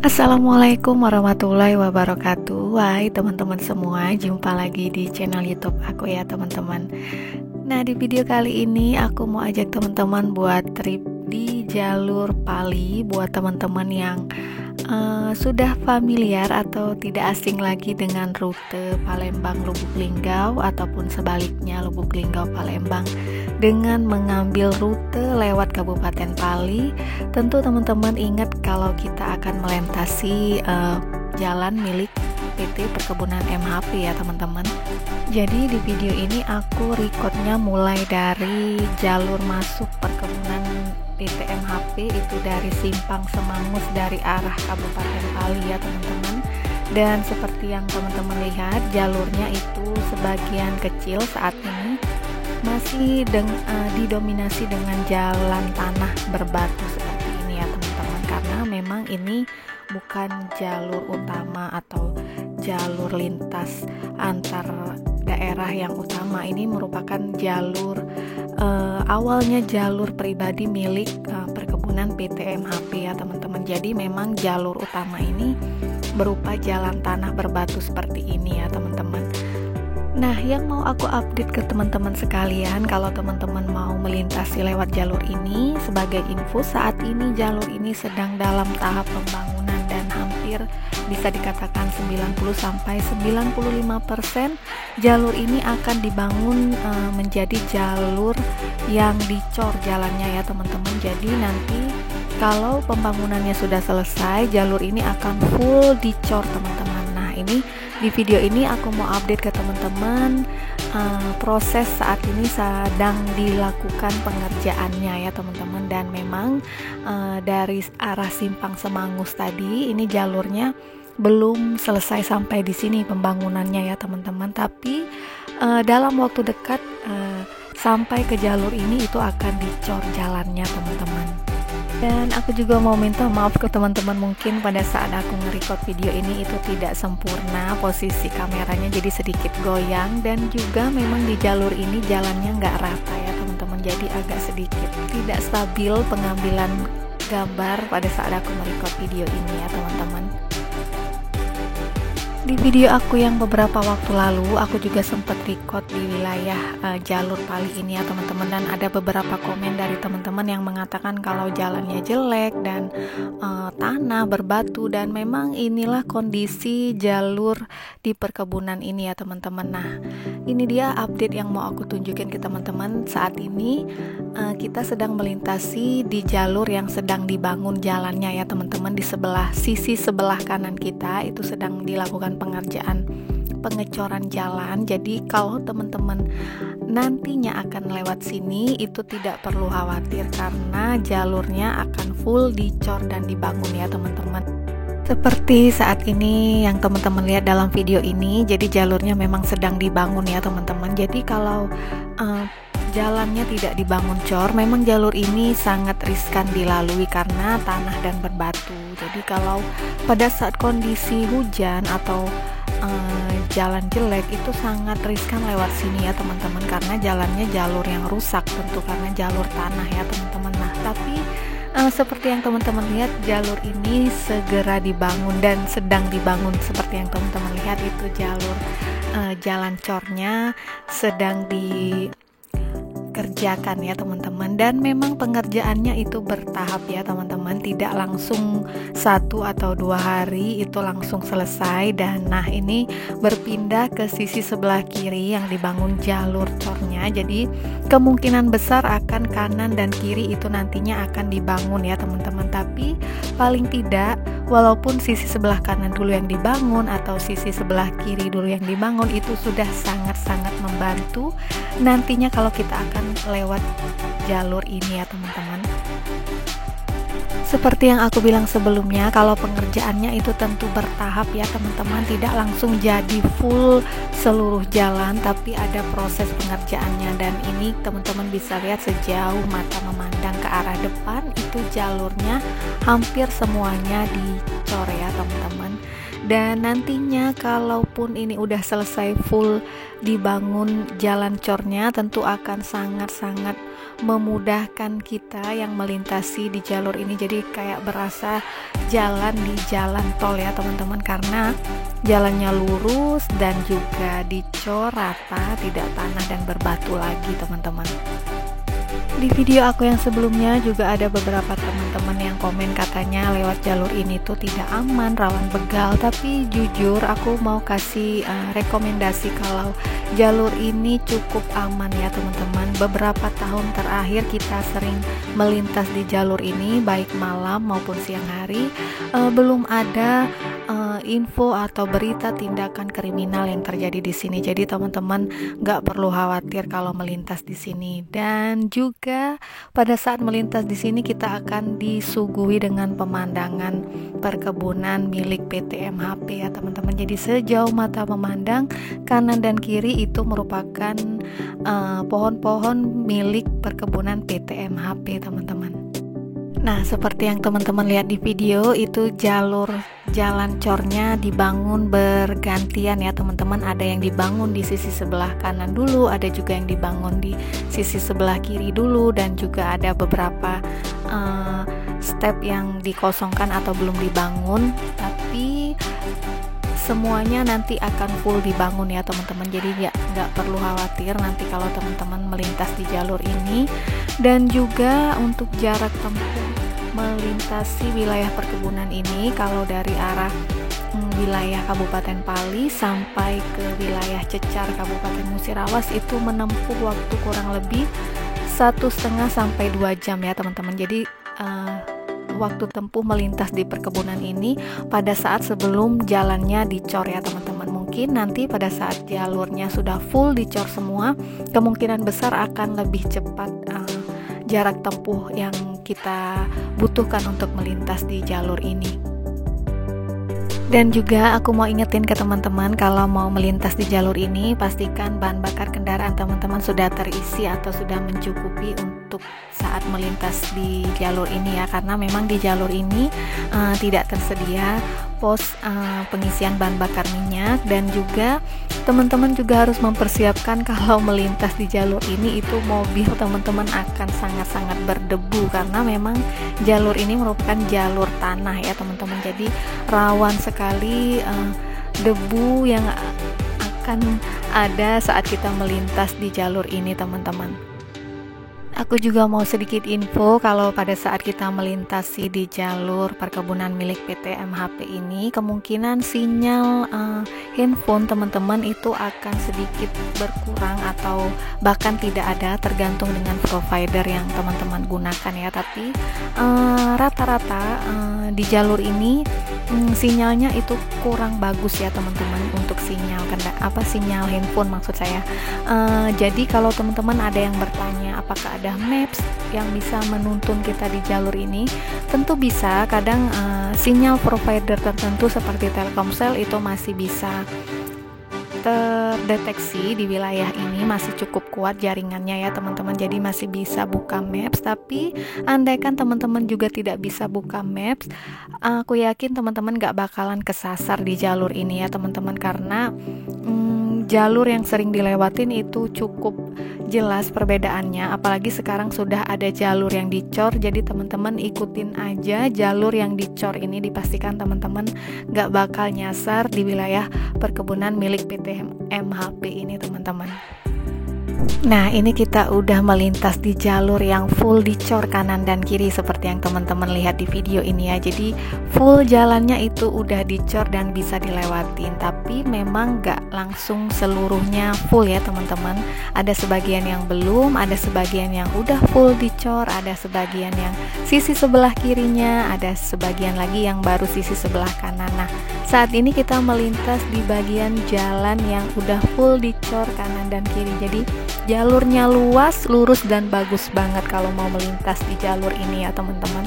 Assalamualaikum warahmatullahi wabarakatuh. Hai teman-teman semua, jumpa lagi di channel YouTube aku ya teman-teman. Nah, di video kali ini aku mau ajak teman-teman buat trip di jalur Pali buat teman-teman yang sudah familiar atau tidak asing lagi dengan rute Palembang Lubuk Linggau ataupun sebaliknya Lubuk Linggau Palembang dengan mengambil rute lewat Kabupaten Pali. Tentu teman-teman ingat kalau kita akan melintasi jalan milik PT Perkebunan MHP ya teman-teman. Jadi di video ini aku recordnya mulai dari jalur masuk perkebunan PT MHP, itu dari Simpang Semangus dari arah Kabupaten Pali ya teman-teman. Dan seperti yang teman-teman lihat, jalurnya itu sebagian kecil saat ini masih didominasi dengan jalan tanah berbatu seperti ini ya teman-teman, karena memang ini bukan jalur utama atau jalur lintas antar daerah yang utama. Ini merupakan jalur awalnya jalur pribadi milik perkebunan PT MHP ya teman-teman. Jadi memang jalur utama ini berupa jalan tanah berbatu seperti ini ya teman-teman. Nah, yang mau aku update ke teman-teman sekalian, kalau teman-teman mau melintasi lewat jalur ini, sebagai info saat ini jalur ini sedang dalam tahap pembangunan dan hampir bisa dikatakan 90-95% jalur ini akan dibangun menjadi jalur yang dicor jalannya ya teman-teman. Jadi nanti kalau pembangunannya sudah selesai, jalur ini akan full dicor teman-teman. Nah, ini di video ini aku mau update ke teman-teman proses saat ini sedang dilakukan pengerjaannya ya teman-teman. Dan memang dari arah Simpang Semangus tadi ini jalurnya belum selesai sampai di sini pembangunannya ya teman-teman. Tapi dalam waktu dekat sampai ke jalur ini itu akan dicor jalannya teman-teman. Dan aku juga mau minta maaf ke teman-teman, mungkin pada saat aku nge-record video ini itu tidak sempurna, posisi kameranya jadi sedikit goyang, dan juga memang di jalur ini jalannya nggak rata ya teman-teman, jadi agak sedikit tidak stabil pengambilan gambar pada saat aku nge-record video ini ya teman-teman. Di video aku yang beberapa waktu lalu, aku juga sempat record di wilayah jalur Pali ini ya teman-teman, dan ada beberapa komen dari teman-teman yang mengatakan kalau jalannya jelek dan tanah berbatu, dan memang inilah kondisi jalur di perkebunan ini ya teman-teman. Nah, ini dia update yang mau aku tunjukin ke teman-teman. Saat ini kita sedang melintasi di jalur yang sedang dibangun jalannya ya teman-teman. Di sisi sebelah kanan kita itu sedang dilakukan pengerjaan pengecoran jalan. Jadi kalau teman-teman nantinya akan lewat sini itu tidak perlu khawatir karena jalurnya akan full dicor dan dibangun ya teman-teman. Seperti saat ini yang teman-teman lihat dalam video ini, jadi jalurnya memang sedang dibangun ya teman-teman. Jadi kalau jalannya tidak dibangun cor, memang jalur ini sangat riskan dilalui karena tanah dan berbatu. Jadi kalau pada saat kondisi hujan atau jalan jelek itu sangat riskan lewat sini ya teman-teman, karena jalannya jalur yang rusak tentu karena jalur tanah ya teman-teman. Nah, tapi seperti yang teman-teman lihat, jalur ini segera dibangun dan sedang dibangun. Seperti yang teman-teman lihat itu jalur jalan cornya sedang dikerjakan ya teman-teman, dan memang pengerjaannya itu bertahap ya teman-teman, tidak langsung 1 atau 2 hari itu langsung selesai. Dan nah, ini berpindah ke sisi sebelah kiri yang dibangun jalur cornya, jadi kemungkinan besar akan kanan dan kiri itu nantinya akan dibangun ya teman-teman. Tapi paling tidak walaupun sisi sebelah kanan dulu yang dibangun atau sisi sebelah kiri dulu yang dibangun, itu sudah sangat-sangat membantu nantinya kalau kita akan lewat jalur ini ya teman-teman. Seperti yang aku bilang sebelumnya, kalau pengerjaannya itu tentu bertahap ya teman-teman, tidak langsung jadi full seluruh jalan, tapi ada proses pengerjaannya. Dan ini teman-teman bisa lihat sejauh mata memandang ke arah depan itu jalurnya hampir semuanya dicor ya teman-teman. Dan nantinya kalaupun ini udah selesai full dibangun jalan cornya, tentu akan sangat-sangat memudahkan kita yang melintasi di jalur ini. Jadi kayak berasa jalan di jalan tol ya teman-teman, karena jalannya lurus dan juga dicor rata, tidak tanah dan berbatu lagi teman-teman. Di video aku yang sebelumnya juga ada beberapa teman-teman yang komen katanya lewat jalur ini tuh tidak aman, rawan begal. Tapi jujur aku mau kasih rekomendasi kalau jalur ini cukup aman ya teman-teman. Beberapa tahun terakhir kita sering melintas di jalur ini baik malam maupun siang hari, belum ada info atau berita tindakan kriminal yang terjadi di sini. Jadi teman-teman nggak perlu khawatir kalau melintas di sini. Dan juga pada saat melintas di sini kita akan disuguhi dengan pemandangan perkebunan milik PT MHP ya teman-teman. Jadi sejauh mata memandang kanan dan kiri itu merupakan pohon-pohon milik perkebunan PT MHP teman-teman. Nah, seperti yang teman-teman lihat di video, itu jalur jalan cornya dibangun bergantian ya teman-teman. Ada yang dibangun di sisi sebelah kanan dulu, ada juga yang dibangun di sisi sebelah kiri dulu, dan juga ada beberapa step yang dikosongkan atau belum dibangun. Tapi semuanya nanti akan full dibangun ya teman-teman. Jadi nggak perlu khawatir nanti kalau teman-teman melintas di jalur ini. Dan juga untuk jarak tempuh melintasi wilayah perkebunan ini, kalau dari arah wilayah Kabupaten Pali sampai ke wilayah Cecar Kabupaten Musirawas itu menempuh waktu kurang lebih 1,5 sampai 2 jam ya teman-teman. Jadi waktu tempuh melintas di perkebunan ini pada saat sebelum jalannya dicor ya teman-teman. Mungkin nanti pada saat jalurnya sudah full dicor semua, kemungkinan besar akan lebih cepat jarak tempuh yang kita butuhkan untuk melintas di jalur ini. Dan juga aku mau ingetin ke teman-teman, kalau mau melintas di jalur ini pastikan bahan bakar kendaraan teman-teman sudah terisi atau sudah mencukupi untuk saat melintas di jalur ini ya, karena memang di jalur ini tidak tersedia pos pengisian bahan bakar minyak. Dan juga teman-teman juga harus mempersiapkan kalau melintas di jalur ini itu mobil teman-teman akan sangat-sangat berdebu, karena memang jalur ini merupakan jalur tanah ya teman-teman. Jadi rawan sekali debu yang akan ada saat kita melintas di jalur ini teman-teman. Aku juga mau sedikit info kalau pada saat kita melintasi di jalur perkebunan milik PT MHP ini, kemungkinan sinyal handphone teman-teman itu akan sedikit berkurang atau bahkan tidak ada, tergantung dengan provider yang teman-teman gunakan ya. Tapi rata-rata di jalur ini sinyalnya itu kurang bagus ya teman-teman untuk sinyal sinyal handphone maksud saya. Jadi kalau teman-teman ada yang bertanya apakah ada maps yang bisa menuntun kita di jalur ini, tentu bisa. Kadang sinyal provider tertentu seperti Telkomsel itu masih bisa terdeteksi di wilayah ini, masih cukup kuat jaringannya ya teman-teman. Jadi masih bisa buka maps. Tapi andaikan teman-teman juga tidak bisa buka maps, aku yakin teman-teman gak bakalan kesasar di jalur ini ya teman-teman, karena jalur yang sering dilewatin itu cukup jelas perbedaannya. Apalagi sekarang sudah ada jalur yang dicor, jadi teman-teman ikutin aja jalur yang dicor ini, dipastikan teman-teman gak bakal nyasar di wilayah perkebunan milik PT MHP ini teman-teman. Nah, ini kita udah melintas di jalur yang full dicor kanan dan kiri seperti yang teman-teman lihat di video ini ya. Jadi full jalannya itu udah dicor dan bisa dilewatin, tapi memang gak langsung seluruhnya full ya teman-teman. Ada sebagian yang belum, ada sebagian yang udah full dicor, ada sebagian yang sisi sebelah kirinya, ada sebagian lagi yang baru sisi sebelah kanan. Nah, saat ini kita melintas di bagian jalan yang udah full dicor kanan dan kiri. Jadi jalurnya luas, lurus, dan bagus banget kalau mau melintas di jalur ini ya teman-teman.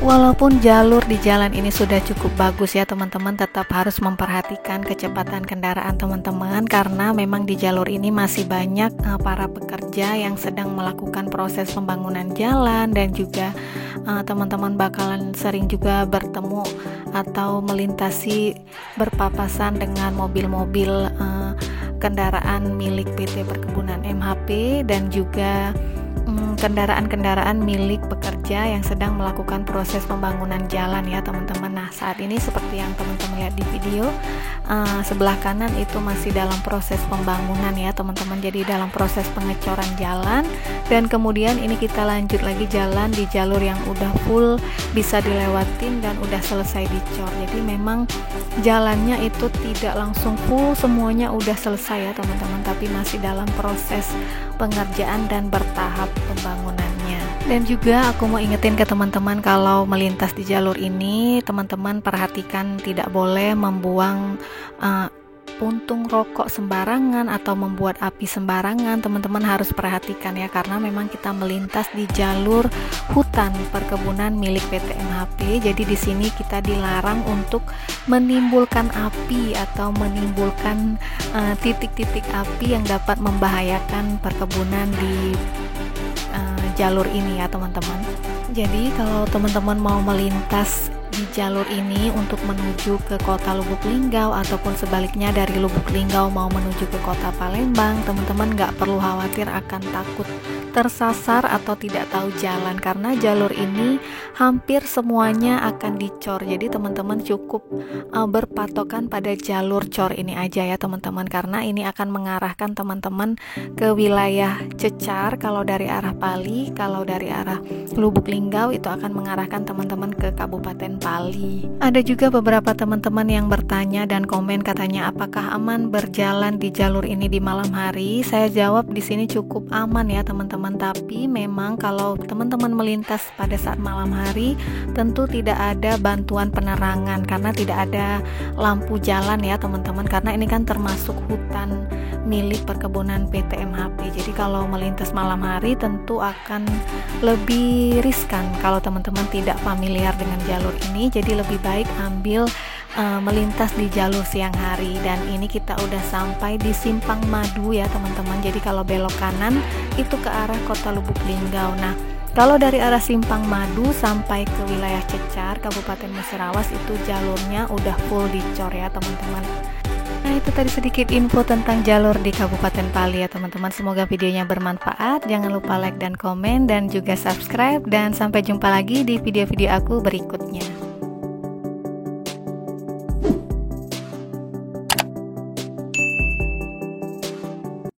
Walaupun jalur di jalan ini sudah cukup bagus ya teman-teman, tetap harus memperhatikan kecepatan kendaraan teman-teman, karena memang di jalur ini masih banyak para pekerja yang sedang melakukan proses pembangunan jalan. Dan juga teman-teman bakalan sering juga bertemu atau melintasi berpapasan dengan mobil-mobil kendaraan milik PT Perkebunan MHP dan juga kendaraan-kendaraan milik pekerja yang sedang melakukan proses pembangunan jalan ya teman-teman. Nah, saat ini seperti yang teman-teman lihat di video, sebelah kanan itu masih dalam proses pembangunan ya teman-teman, jadi dalam proses pengecoran jalan. Dan kemudian ini kita lanjut lagi jalan di jalur yang udah full bisa dilewatin dan udah selesai dicor. Jadi memang jalannya itu tidak langsung full semuanya udah selesai ya teman-teman, tapi masih dalam proses pengerjaan dan bertahap pembangunannya. Dan juga aku mau ingetin ke teman-teman, kalau melintas di jalur ini teman-teman perhatikan tidak boleh membuang puntung rokok sembarangan atau membuat api sembarangan. Teman-teman harus perhatikan ya, karena memang kita melintas di jalur hutan perkebunan milik PT MHP. Jadi di sini kita dilarang untuk menimbulkan api atau menimbulkan titik-titik api yang dapat membahayakan perkebunan di jalur ini ya teman-teman. Jadi kalau teman-teman mau melintas di jalur ini untuk menuju ke kota Lubuk Linggau ataupun sebaliknya dari Lubuk Linggau mau menuju ke kota Palembang, teman-teman nggak perlu khawatir akan takut tersasar atau tidak tahu jalan, karena jalur ini hampir semuanya akan dicor. Jadi teman-teman cukup berpatokan pada jalur cor ini aja ya teman-teman, karena ini akan mengarahkan teman-teman ke wilayah Cecar kalau dari arah Pali, kalau dari arah Lubuk Linggau itu akan mengarahkan teman-teman ke Kabupaten Pali. Ada juga beberapa teman-teman yang bertanya dan komen katanya apakah aman berjalan di jalur ini di malam hari. Saya jawab di sini cukup aman ya teman-teman, tapi memang kalau teman-teman melintas pada saat malam hari tentu tidak ada bantuan penerangan karena tidak ada lampu jalan ya teman-teman, karena ini kan termasuk hutan milik perkebunan PT MHP. Jadi kalau melintas malam hari tentu akan lebih riskan kalau teman-teman tidak familiar dengan jalur ini. Jadi lebih baik ambil melintas di jalur siang hari. Dan ini kita udah sampai di Simpang Madu ya teman-teman. Jadi kalau belok kanan itu ke arah kota Lubuk Linggau. Nah, kalau dari arah Simpang Madu sampai ke wilayah Cecar, Kabupaten Musirawas itu jalurnya udah full dicor ya teman-teman. Nah, itu tadi sedikit info tentang jalur di Kabupaten Pali ya teman-teman. Semoga videonya bermanfaat. Jangan lupa like dan komen dan juga subscribe, dan sampai jumpa lagi di video-video aku berikutnya.